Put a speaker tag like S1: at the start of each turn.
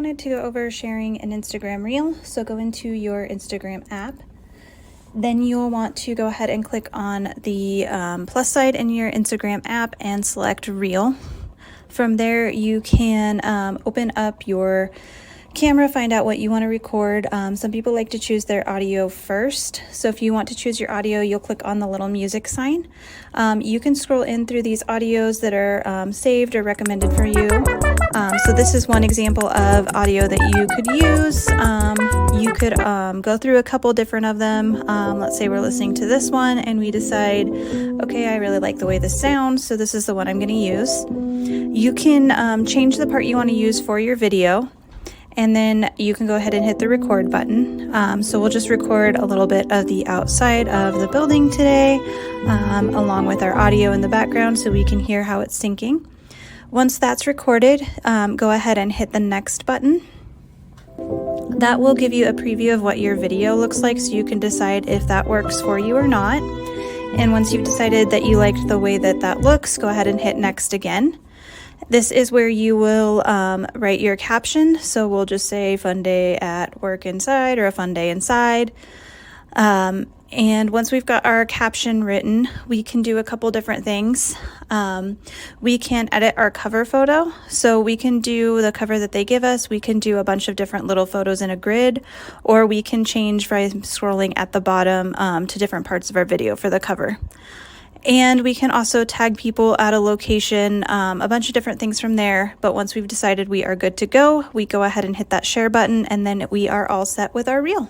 S1: wanted to go over sharing an Instagram reel. So go into your Instagram app. Then you'll want to go ahead and click on the plus side in your Instagram app and select reel. From there, you can open up your camera, find out what you want to record. Some people like to choose their audio first. So if you want to choose your audio, you'll click on the little music sign. You can scroll in through these audios that are saved or recommended for you. So this is one example of audio that you could use. You could go through a couple different of them. Let's say we're listening to this one and we decide, okay, I really like the way this sounds, so this is the one I'm going to use. You can change the part you want to use for your video. And then you can go ahead and hit the record button. So we'll just record a little bit of the outside of the building today, along with our audio in the background so we can hear how it's syncing. Once that's recorded, go ahead and hit the next button. That will give you a preview of what your video looks like, so you can decide if that works for you or not. And once you've decided that you liked the way that that looks, go ahead and hit next again. This is where you will write your caption. So we'll just say fun day at work inside or a fun day inside. And once we've got our caption written, we can do a couple different things. We can edit our cover photo. So we can do the cover that they give us. We can do a bunch of different little photos in a grid, or we can change by scrolling at the bottom to different parts of our video for the cover. And we can also tag people at a location, a bunch of different things from there. But once we've decided we are good to go, we go ahead and hit that share button, and then we are all set with our reel.